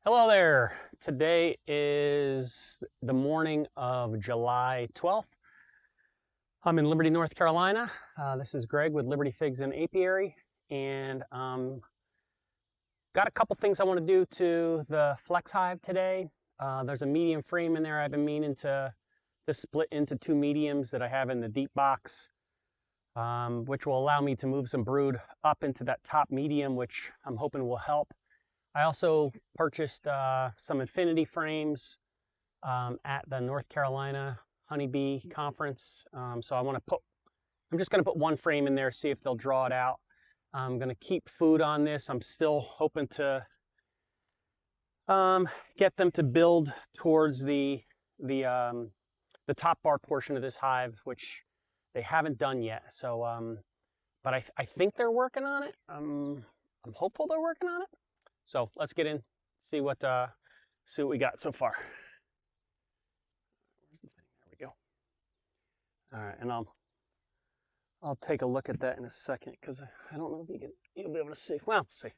Hello there. Today is the morning of July 12th. I'm in Liberty, North Carolina. This is Greg with Liberty Figs and Apiary, and got a couple things I want to do to the Flex Hive today. There's a medium frame in there I've been meaning to split into two mediums that I have in the deep box, which will allow me to move some brood up into that top medium, which I'm hoping will help. I also purchased some infinity frames at the North Carolina Honeybee Conference. So I'm just going to put one frame in there, see if they'll draw it out. I'm going to keep food on this. I'm still hoping to get them to build towards the top bar portion of this hive, which they haven't done yet. So, but I think they're working on it. I'm hopeful they're working on it. So let's get in, see what we got so far. Where's the thing? There we go. All right, and I'll take a look at that in a second because I don't know if you'll be able to see. Well, let's see.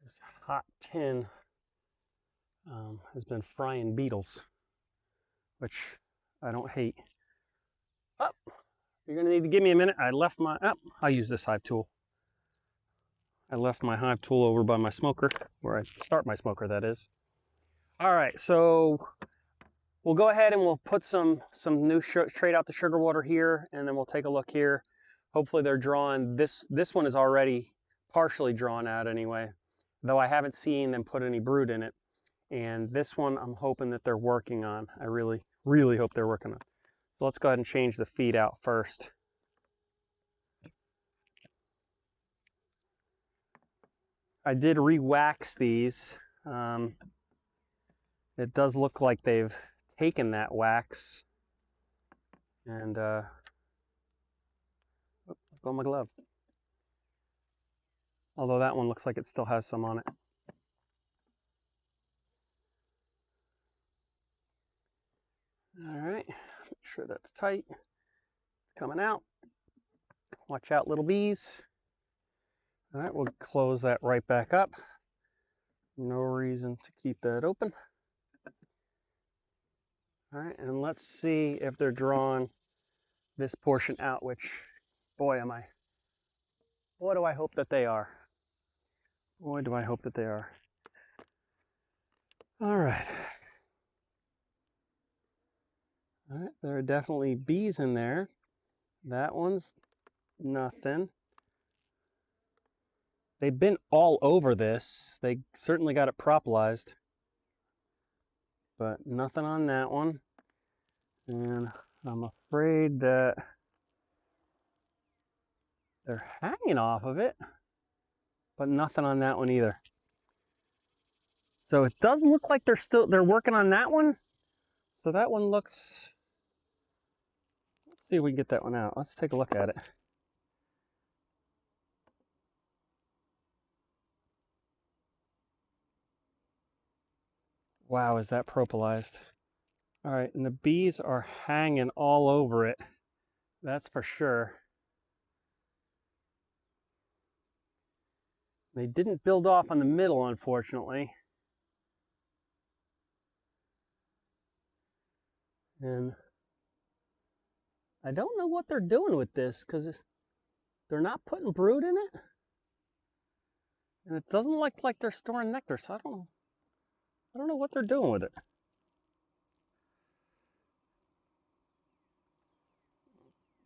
This hot tin has been frying beetles, which I don't hate. Oh, you're gonna need to give me a minute. I'll use this hive tool. I left my hive tool over by my smoker, where I start my smoker, that is. All right, so we'll go ahead and we'll put some new straight out the sugar water here, and then we'll take a look here. Hopefully they're drawing, this one is already partially drawn out anyway, though I haven't seen them put any brood in it. And this one I'm hoping that they're working on. I really, really hope they're working on. So let's go ahead and change the feed out first. I did re-wax these. It does look like they've taken that wax and oh, look on my glove. Although that one looks like it still has some on it. All right, make sure that's tight. It's coming out. Watch out, little bees. All right, we'll close that right back up. No reason to keep that open. All right, and let's see if they're drawing this portion out, which, boy, do I hope that they are. Boy, do I hope that they are. All right. All right, there are definitely bees in there. That one's nothing. They've been all over this. They certainly got it propolized, but nothing on that one. And I'm afraid that they're hanging off of it, but nothing on that one either. So it does look like they're working on that one. So that one looks, let's see if we can get that one out. Let's take a look at it. Wow, is that propolized? All right, and the bees are hanging all over it. That's for sure. They didn't build off on the middle, unfortunately. And I don't know what they're doing with this because they're not putting brood in it. And it doesn't look like they're storing nectar, so I don't know what they're doing with it.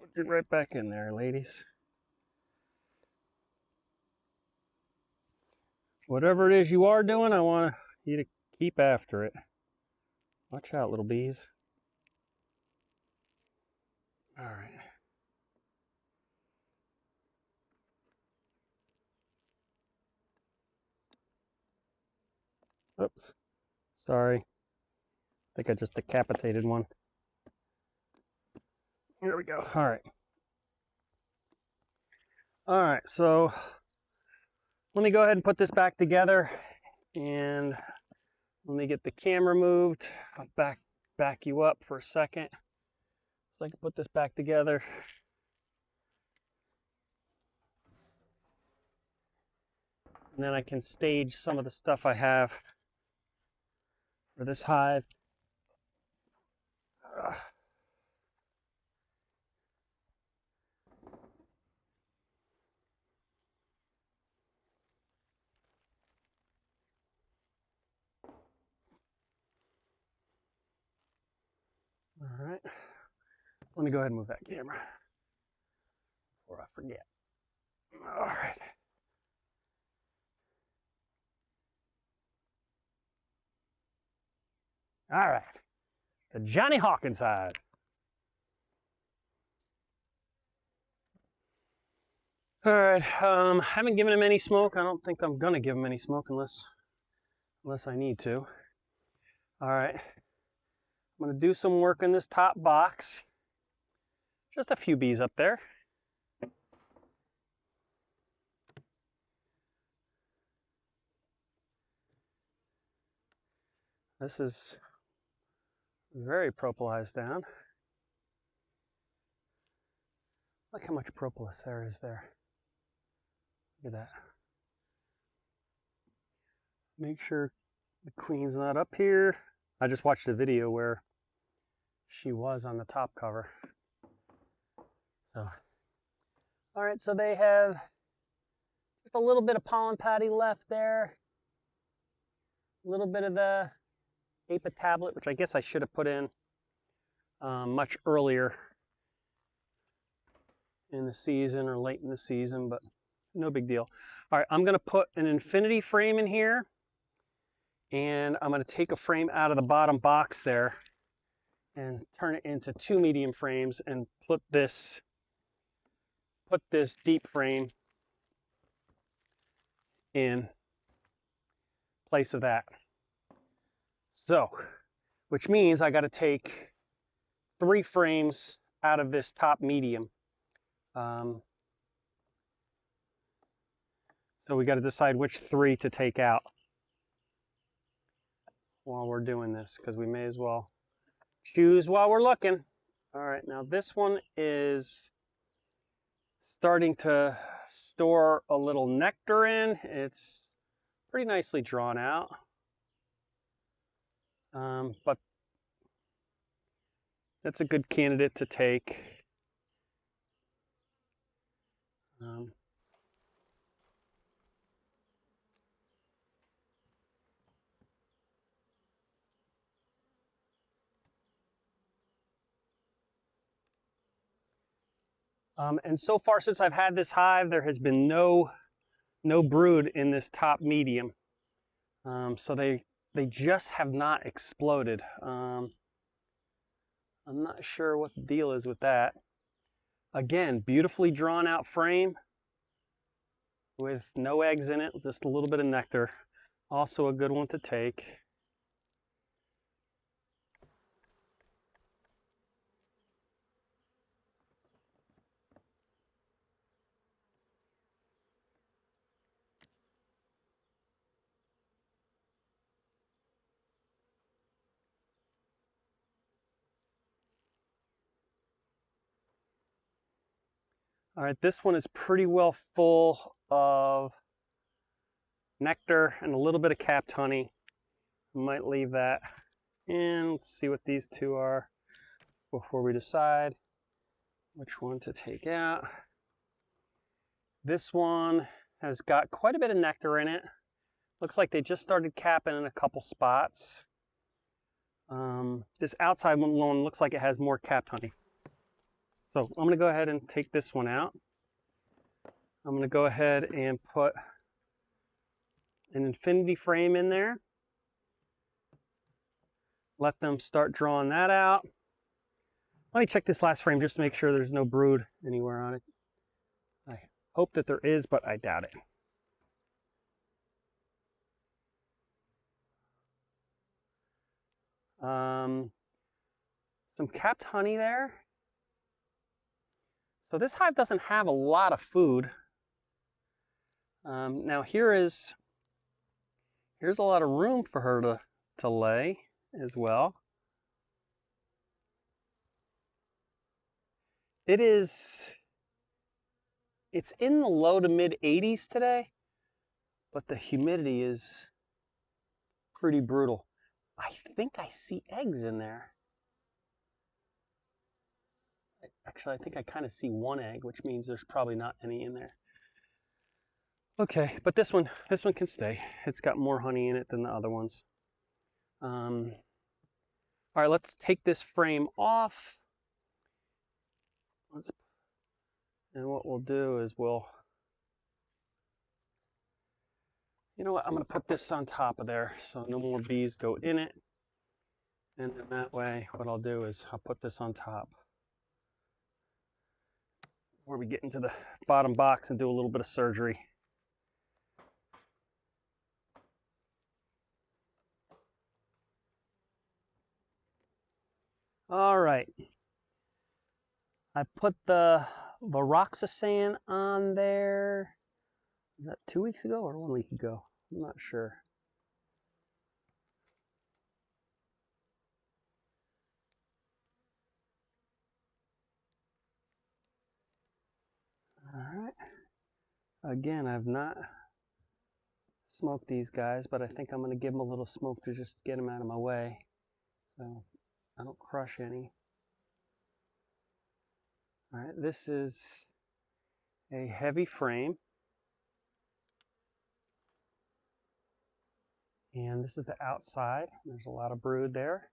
Put it right back in there, ladies. Whatever it is you are doing, I want you to keep after it. Watch out, little bees. All right. Oops. Sorry. I think I just decapitated one. Here we go. All right. All right, so let me go ahead and put this back together, and let me get the camera moved. I'll back you up for a second so I can put this back together. And then I can stage some of the stuff I have for this hive. All right, let me go ahead and move that camera before I forget. All right. All right, the Johnny Hawkins hive. All right, haven't given him any smoke. I don't think I'm gonna give him any smoke unless I need to. All right, I'm gonna do some work in this top box. Just a few bees up there. This is very propolised down. Look how much propolis there is there. Look at that. Make sure the queen's not up here. I just watched a video where she was on the top cover. So, all right, so they have just a little bit of pollen patty left there. A little bit of the Apic tablet, which I guess I should have put in much earlier in the season or late in the season, but no big deal. All right, I'm gonna put an infinity frame in here, and I'm gonna take a frame out of the bottom box there and turn it into 2 medium frames and put this deep frame in place of that. So, which means I gotta take 3 frames out of this top medium. So we got to decide which 3 to take out while we're doing this, because we may as well choose while we're looking. All right, now this one is starting to store a little nectar in. It's pretty nicely drawn out. But that's a good candidate to take. And so far since I've had this hive, there has been no brood in this top medium. So they just have not exploded. I'm not sure what the deal is with that. Again, beautifully drawn out frame with no eggs in it, just a little bit of nectar. Also a good one to take. All right, this one is pretty well full of nectar and a little bit of capped honey. I might leave that in. Let's see what these 2 are before we decide which one to take out. This one has got quite a bit of nectar in it. Looks like they just started capping in a couple spots. This outside one looks like it has more capped honey. So I'm gonna go ahead and take this one out. I'm gonna go ahead and put an infinity frame in there. Let them start drawing that out. Let me check this last frame just to make sure there's no brood anywhere on it. I hope that there is, but I doubt it. Some capped honey there. So this hive doesn't have a lot of food. Now here's a lot of room for her to lay as well. It's in the low to mid 80s today, but the humidity is pretty brutal. I think I see eggs in there. Actually, I think I kind of see one egg, which means there's probably not any in there. Okay, but this one can stay. It's got more honey in it than the other ones. All right, let's take this frame off. And what we'll do is you know what, I'm gonna put this on top of there so no more bees go in it. And then that way, what I'll do is I'll put this on top. Where we get into the bottom box and do a little bit of surgery. All right. I put the Varoxasan on there. Is that 2 weeks ago or 1 week ago? I'm not sure. All right. Again, I've not smoked these guys, but I think I'm going to give them a little smoke to just get them out of my way so I don't crush any. All right, this is a heavy frame. And this is the outside. There's a lot of brood there.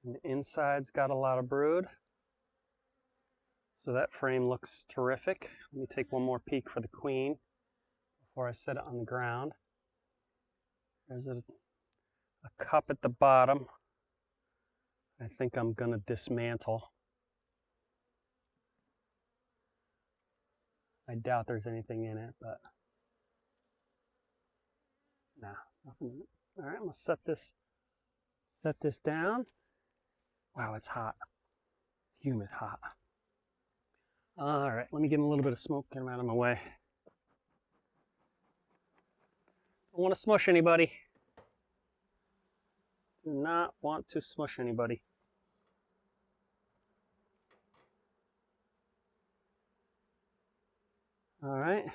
And the inside's got a lot of brood. So that frame looks terrific. Let me take one more peek for the queen before I set it on the ground. There's a cup at the bottom. I think I'm going to dismantle. I doubt there's anything in it, but nah, nothing in it. All right, I'm going to set this down. Wow, it's hot. It's humid hot. All right, let me give him a little bit of smoke, get him out of my way. Don't want to smush anybody. Do not want to smush anybody. All right.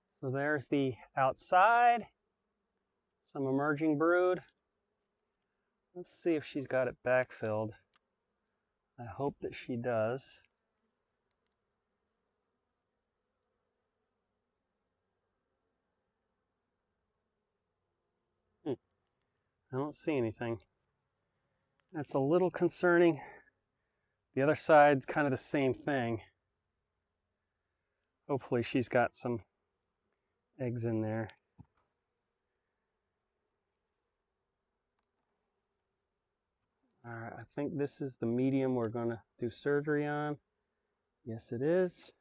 So there's the outside. Some emerging brood. Let's see if she's got it backfilled. I hope that she does. I don't see anything. That's a little concerning. The other side's kind of the same thing. Hopefully she's got some eggs in there. All right, I think this is the medium we're going to do surgery on. Yes, it is.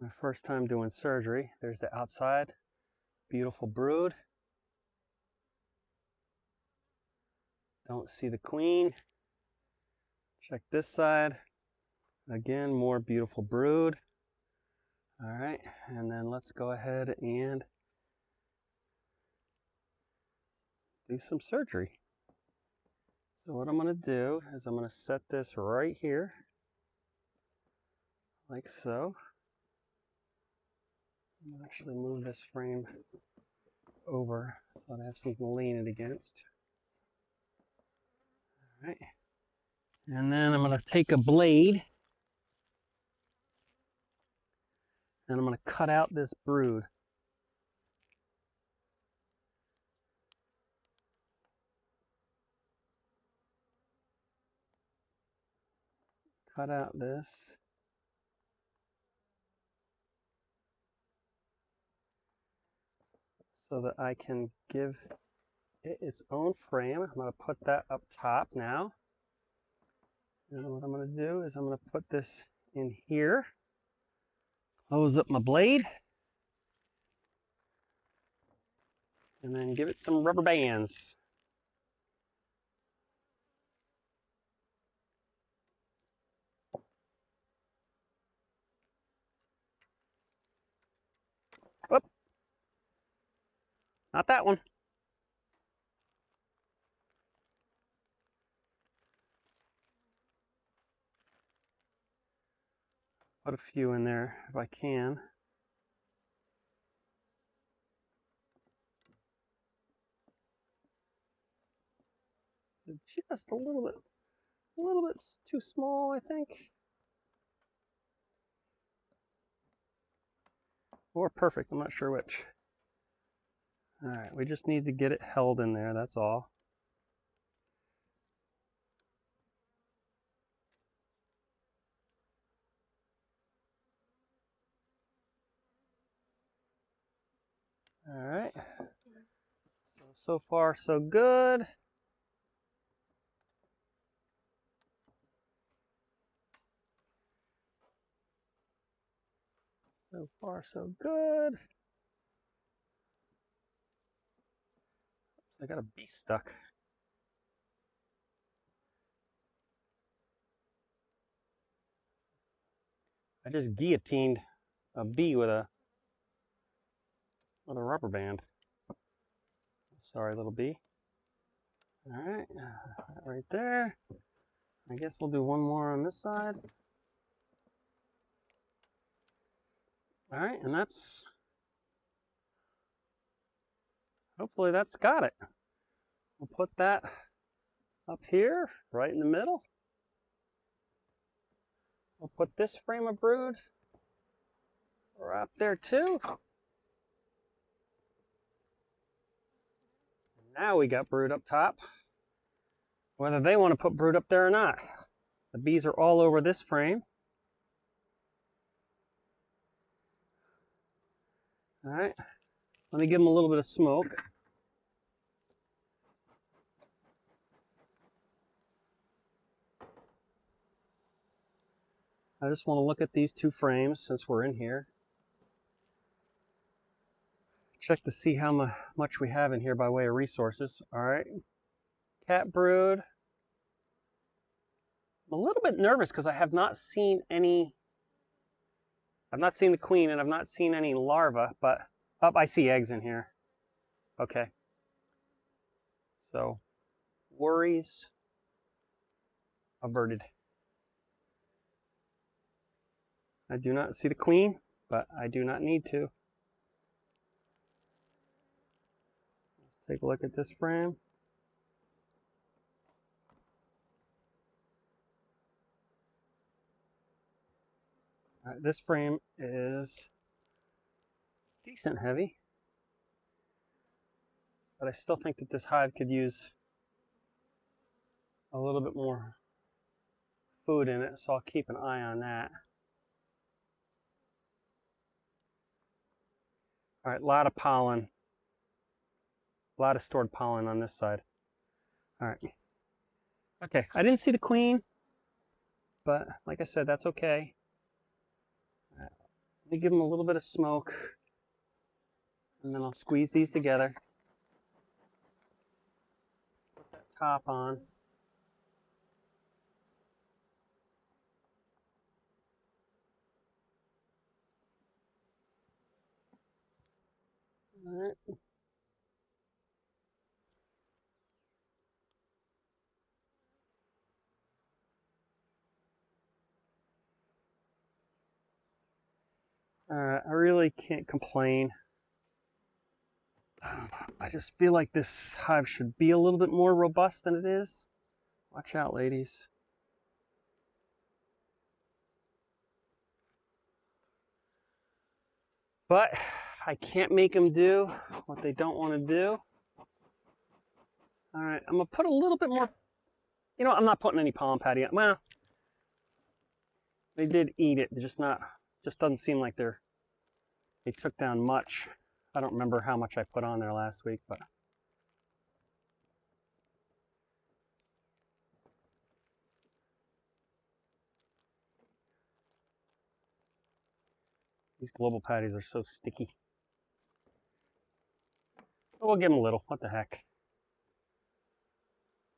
My first time doing surgery. There's the outside. Beautiful brood. Don't see the queen. Check this side. Again, more beautiful brood. All right, and then let's go ahead and do some surgery. So what I'm going to do is I'm going to set this right here, like so. I'm going to actually move this frame over so I have something to lean it against. All right. And then I'm going to take a blade and I'm going to cut out this brood. Cut out this. So that I can give it its own frame. I'm going to put that up top now. And what I'm going to do is I'm going to put this in here. Close up my blade. And then give it some rubber bands. Not that one. Put a few in there if I can. Just a little bit too small, I think. Or perfect, I'm not sure which. All right, we just need to get it held in there, that's all. All right, so far so good. So far so good. I got a bee stuck. I just guillotined a bee with a rubber band. Sorry, little bee. All right, right there. I guess we'll do one more on this side. All right, and that's, hopefully that's got it. We'll put that up here, right in the middle. We'll put this frame of brood right up there too. Now we got brood up top, whether they want to put brood up there or not. The bees are all over this frame. All right, let me give them a little bit of smoke. I just want to look at these two frames since we're in here. Check to see how much we have in here by way of resources. All right, cat brood. I'm a little bit nervous because I have not seen any. I've not seen the queen and I've not seen any larvae, but I see eggs in here. Okay. So, worries averted. I do not see the queen, but I do not need to. Let's take a look at this frame. All right, this frame is decent heavy, but I still think that this hive could use a little bit more food in it, so I'll keep an eye on that. All right, a lot of pollen, a lot of stored pollen on this side. All right. Okay, I didn't see the queen, but like I said, that's okay. Right, let me give them a little bit of smoke, and then I'll squeeze these together. Put that top on. All right. I really can't complain. I just feel like this hive should be a little bit more robust than it is. Watch out, ladies. But I can't make them do what they don't want to do. All right, I'm gonna put a little bit more. You know, I'm not putting any pollen patty on. Well, they did eat it. They're just doesn't seem like they took down much. I don't remember how much I put on there last week, but these global patties are so sticky. But we'll give them a little. What the heck?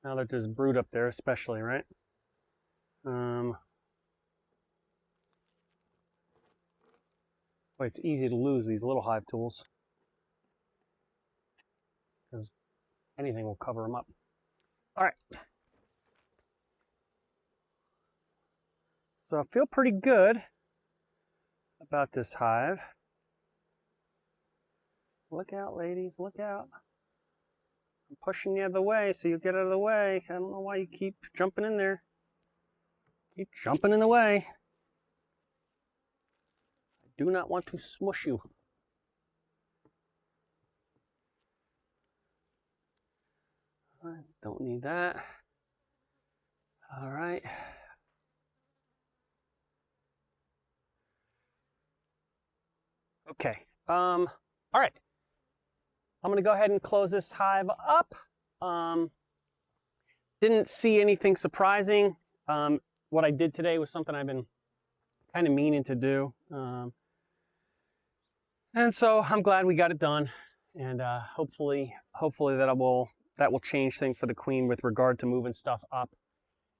Now that there's brood up there, especially, right? Boy, it's easy to lose these little hive tools. because anything will cover them up. All right. So I feel pretty good about this hive. Look out, ladies, look out. I'm pushing you out of the way so you get out of the way. I don't know why you keep jumping in there. Keep jumping in the way. I do not want to smush you. I don't need that. All right. Okay. All right. I'm going to go ahead and close this hive up. Didn't see anything surprising. What I did today was something I've been kind of meaning to do. And so I'm glad we got it done. And hopefully that will change things for the queen with regard to moving stuff up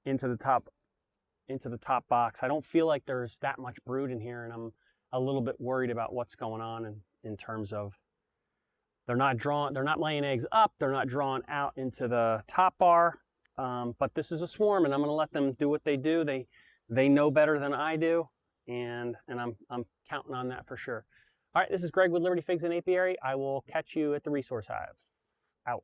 into the top box. I don't feel like there's that much brood in here, and I'm a little bit worried about what's going on in terms of they're not laying eggs up, they're not drawn out into the top bar. But this is a swarm, and I'm going to let them do what they do. They know better than I do, and I'm counting on that for sure. All right, this is Greg with Liberty Figs and Apiary. I will catch you at the resource hive. Out.